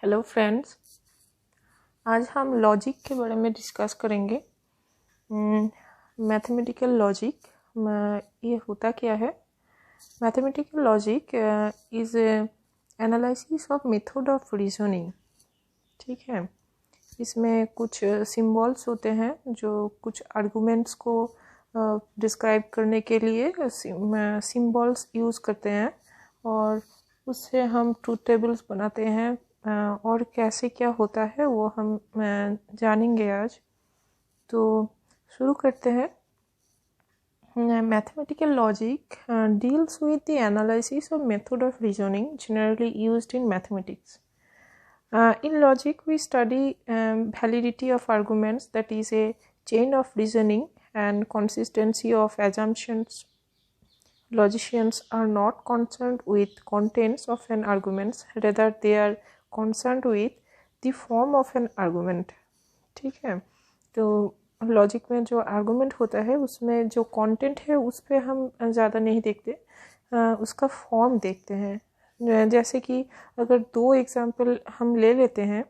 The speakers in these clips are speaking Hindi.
हेलो फ्रेंड्स, आज हम लॉजिक के बारे में डिस्कस करेंगे। मैथमेटिकल लॉजिक ये होता क्या है? Mathematical logic is analysis of method of reasoning. ठीक है, इसमें कुछ सिंबल्स होते हैं जो कुछ आर्गुमेंट्स को डिस्क्राइब करने के लिए सिंबल्स यूज़ करते हैं और उससे हम ट्रूथ टेबल्स बनाते हैं। और कैसे क्या होता है वो हम जानेंगे आज। तो शुरू करते हैं। Mathematical logic deals with the analysis of method of reasoning generally used in mathematics. In logic, we study validity of arguments, that is a chain of reasoning, and consistency of assumptions. Logicians are not concerned with contents of an argument, rather they are concerned with the form of an argument. ठीक है, तो लॉजिक में जो आर्गुमेंट होता है उसमें जो कंटेंट है उस पर हम ज़्यादा नहीं देखते, उसका फॉर्म देखते हैं। जैसे कि अगर दो एग्जांपल हम ले लेते हैं,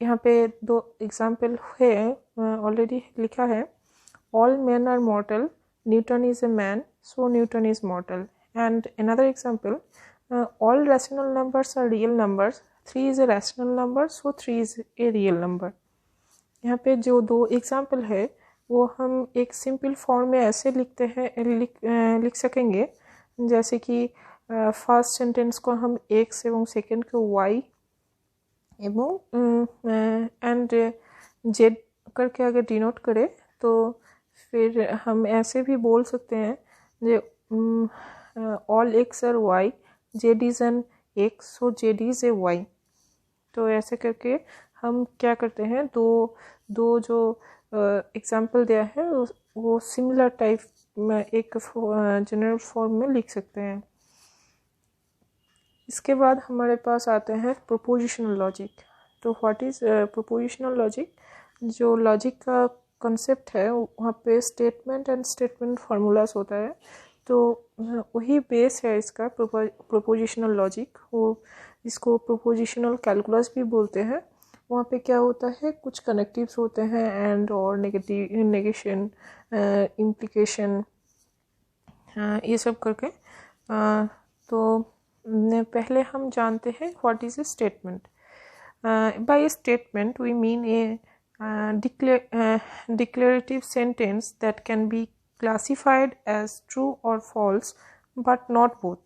यहाँ पे दो एग्जांपल है, ऑलरेडी लिखा है, all man are mortal, Newton is a man, so Newton is mortal. And another example, all rational numbers are real numbers, 3 is a rational number, so 3 is a real number। यहाँ पे जो दो एग्जाम्पल है वो हम एक सिंपल फॉर्म में ऐसे लिखते हैं, लिख सकेंगे, जैसे कि फर्स्ट सेंटेंस को हम x एवं सेकेंड को y एवं एंड z करके अगर डिनोट करें तो फिर हम ऐसे भी बोल सकते हैं जो ऑल x और y, z is an x, so z is a y। तो ऐसे करके हम क्या करते हैं, दो जो एग्जाम्पल दिया है वो सिमिलर टाइप में एक जनरल फॉर्म में लिख सकते हैं। इसके बाद हमारे पास आते हैं प्रोपोजिशनल लॉजिक। तो व्हाट इज़ प्रोपोजिशनल लॉजिक? जो लॉजिक का कंसेप्ट है वहाँ पे स्टेटमेंट एंड स्टेटमेंट फार्मूलाज होता है, तो वही बेस है इसका प्रोपोजिशनल लॉजिक। वो इसको प्रोपोजिशनल कैलकुलस भी बोलते हैं। वहाँ पे क्या होता है, कुछ कनेक्टिव्स होते हैं, एंड और नेगेशन, इम्प्लिकेशन, ये सब करके। तो पहले हम जानते हैं what is a statement. By statement we mean a declarative sentence that can be classified as true or false but not both।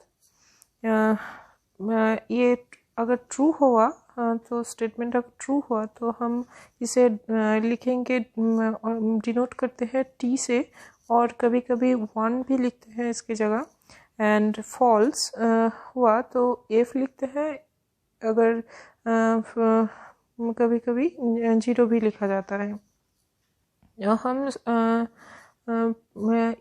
ये अगर ट्रू हुआ तो स्टेटमेंट अगर ट्रू हुआ तो हम इसे लिखेंगे, डिनोट करते हैं टी से, और कभी कभी वन भी लिखते हैं इसकी जगह। एंड फॉल्स हुआ तो एफ लिखते हैं, अगर कभी कभी जीरो भी लिखा जाता है। हम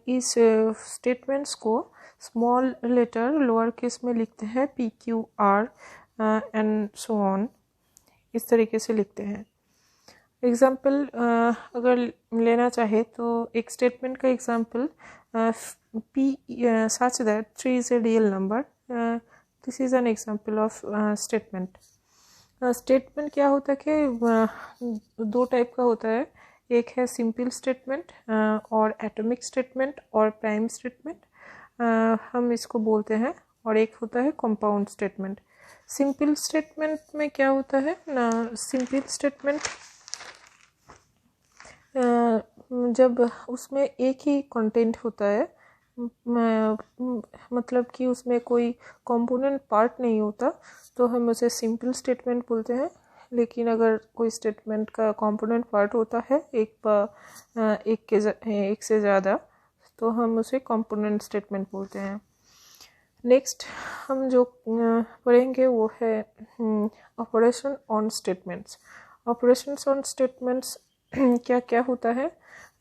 इस स्टेटमेंट्स को स्मॉल लेटर लोअर केस में लिखते हैं, P Q R and so on, इस तरीके से लिखते हैं। एग्जाम्पल अगर लेना चाहे तो एक स्टेटमेंट का example, P such that 3 is a real number, this is an example of statement. Statement क्या होता है कि दो टाइप का होता है, एक है सिंपल स्टेटमेंट और एटॉमिक स्टेटमेंट और प्राइम स्टेटमेंट, हम इसको बोलते हैं, और एक होता है कंपाउंड स्टेटमेंट। सिंपल स्टेटमेंट में क्या होता है ना, सिंपल स्टेटमेंट जब उसमें एक ही कंटेंट होता है, मतलब कि उसमें कोई कंपोनेंट पार्ट नहीं होता, तो हम उसे सिंपल स्टेटमेंट बोलते हैं। लेकिन अगर कोई स्टेटमेंट का कंपोनेंट पार्ट होता है एक से ज़्यादा, तो हम उसे कंपोनेंट स्टेटमेंट बोलते हैं। नेक्स्ट हम जो पढ़ेंगे वो है operation on statements. Operations on statements क्या क्या होता है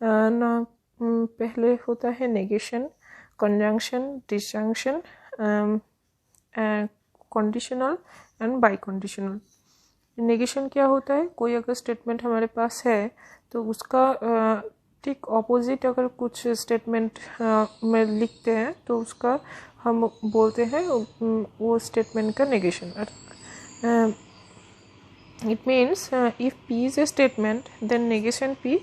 ना, पहले होता है negation, conjunction, disjunction, conditional and by conditional. Negation क्या होता है, कोई अगर स्टेटमेंट हमारे पास है तो उसका ठीक ऑपोजिट अगर कुछ स्टेटमेंट में लिखते हैं तो उसका हम बोलते हैं वो स्टेटमेंट का negation. it means if P is a statement, then negation P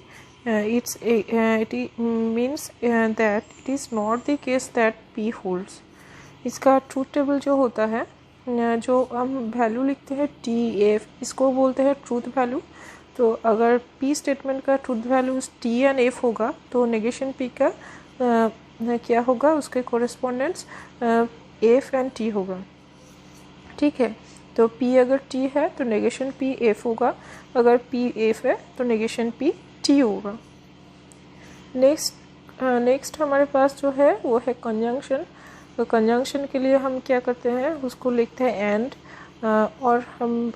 means that it is not the case that P holds. इसका ट्रूथ टेबल जो होता है, जो हम वैल्यू लिखते हैं टी एफ, इसको बोलते हैं ट्रूथ वैल्यू. तो अगर P स्टेटमेंट का truth value T and F होगा तो नेगेशन P का क्या होगा, उसके कोरेस्पोंडेंट्स एफ एंड टी होगा. ठीक है, तो P अगर T है तो नेगेशन P F होगा, अगर P F है तो नेगेशन P T होगा. नेक्स्ट हमारे पास जो है वो है कंजंक्शन. तो कंजंक्शन के लिए हम क्या करते हैं, उसको लिखते हैं एंड, और हम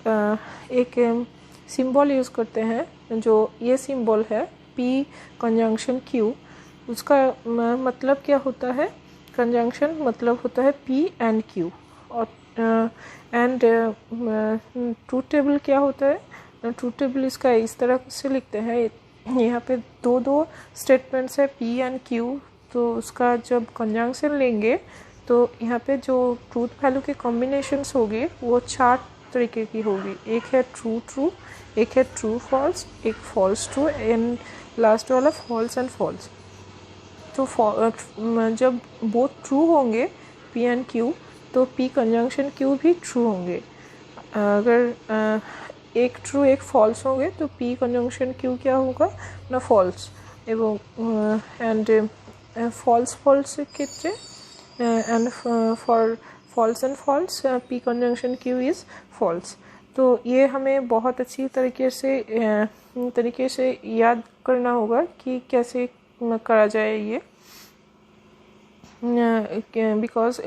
एक सिंबल यूज़ करते हैं. जो ये सिंबल है P कंजंक्शन Q, उसका मतलब क्या होता है, कंजंक्शन मतलब होता है P एंड Q. और एंड ट्रूथ टेबल क्या होता है, ट्रूथ टेबल इसका इस तरह से लिखते हैं. यहाँ पे दो स्टेटमेंट्स है P एंड Q, तो उसका जब कंजंक्शन लेंगे तो यहाँ पे जो ट्रूथ वैल्यू के कॉम्बिनेशंस होगी वो 4 तरीके की होगी. एक है ट्रू ट्रू, एक है ट्रू फॉल्स, एक फॉल्स ट्रू, एंड लास्ट वाला फॉल्स एंड फॉल्स. तो जब बोथ ट्रू होंगे P एंड Q तो P कंजंक्शन Q भी ट्रू होंगे. अगर एक ट्रू एक फॉल्स होंगे तो P कंजंक्शन Q क्या होगा ना, फॉल्स. एंड फॉल्स फॉल्स कितने, and for false and false P conjunction Q is false. तो ये हमें बहुत अच्छी तरीके से याद करना होगा कि कैसे करा जाए ये, बिकॉज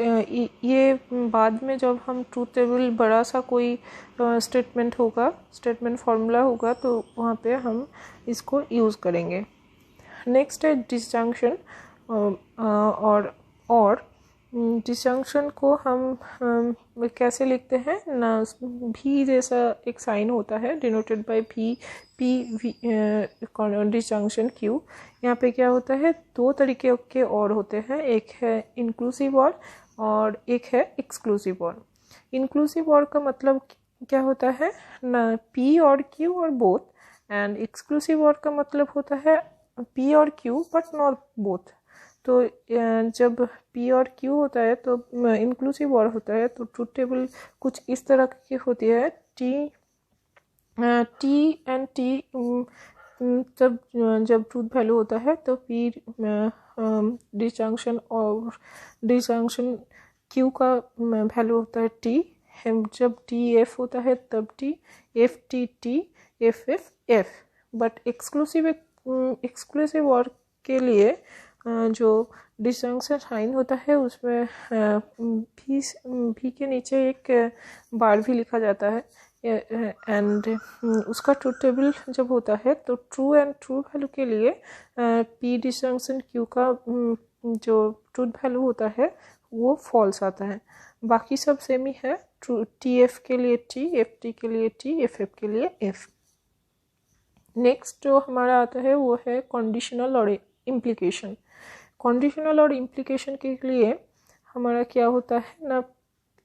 ये बाद में जब हम ट्रूथ टेबल बड़ा सा कोई स्टेटमेंट होगा, स्टेटमेंट फार्मूला होगा, तो वहाँ पे हम इसको यूज़ करेंगे. नेक्स्ट है डिसजंक्शन. और डिसजंक्शन को हम कैसे लिखते हैं ना, भी जैसा एक साइन होता है denoted by P disjunction Q. यहाँ पे क्या होता है, 2 तरीके के और होते हैं, एक है इंक्लूसिव और एक है एक्सक्लूसिव और. इंक्लूसिव और का मतलब क्या होता है ना, P और Q और बोथ. एंड एक्सक्लूसिव और का मतलब होता है P और Q बट नॉट बोथ. तो जब P और Q होता है तो इंक्लूसिव और होता है. तो ट्रूथ टेबल कुछ इस तरह की होती है, T एंड T जब ट्रूथ वैल्यू होता है तो P डिसजंक्शन और डिसजंक्शन Q का वैल्यू होता है T. जब T F होता है तब T F T F F. But exclusive और के लिए जो डिसजंक्शन साइन होता है उसमें भी के नीचे एक बार भी लिखा जाता है. एंड उसका ट्रूथ टेबल जब होता है तो ट्रू एंड ट्रू वैल्यू के लिए P डिसजंक्शन Q का जो ट्रूथ वैल्यू होता है वो फॉल्स आता है. बाकी सब सेम ही है, TF के लिए T, FT के लिए T, FF के लिए F. नेक्स्ट जो हमारा आता है वो है कंडीशनल और इम्प्लीकेशन. कंडीशनल और इम्प्लीकेशन के लिए हमारा क्या होता है ना,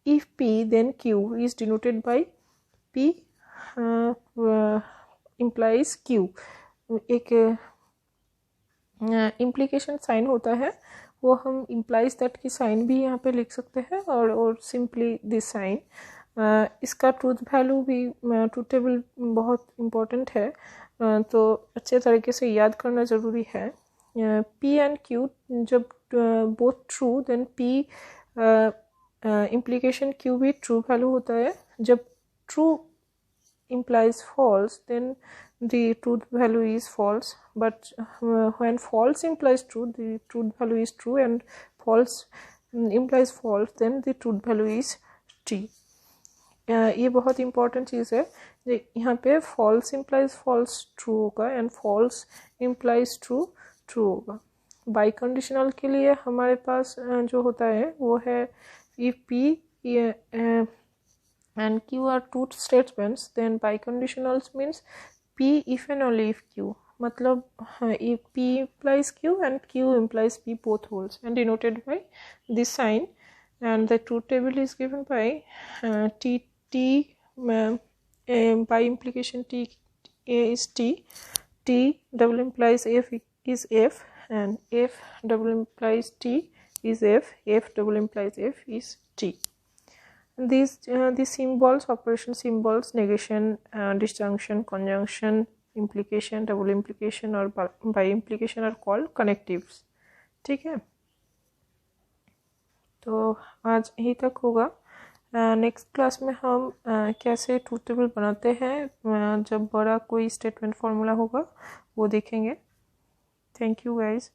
if P then Q is denoted by P implies Q. एक इम्प्लीकेशन साइन होता है, वो हम implies that की साइन भी यहाँ पे लिख सकते हैं, और सिंपली दिस साइन. इसका ट्रूथ वैल्यू भी ट्रूथ टेबल बहुत इम्पोर्टेंट है, तो अच्छे तरीके से याद करना ज़रूरी है. P एंड Q जब both true then P implication Q भी ट्रू वैल्यू होता है. जब true implies false then the truth value is false, but when false implies true the truth value is true, and false implies false then the truth value is T. ये बहुत इम्पॉर्टेंट चीज़ है. यहाँ पे false implies false true होगा and false implies true true होगा. बाई कंडीशनल के लिए हमारे पास जो होता है वो है if P and Q are two statements then biconditionals means P if and only if Q. मतलब if P implies Q and Q implies P both holds, and denoted by this sign. And the truth table is given by T by implication T A is T, T double implies F is F, and F double implies T is F, F double implies F is T. And these symbols, operation symbols, negation, disjunction, conjunction, implication, double implication और by implication are called connectives. ठीक है, तो आज यही तक होगा. नेक्स्ट क्लास में हम कैसे ट्रूथ टेबल बनाते हैं जब बड़ा कोई स्टेटमेंट फॉर्मूला होगा वो देखेंगे. Thank you guys.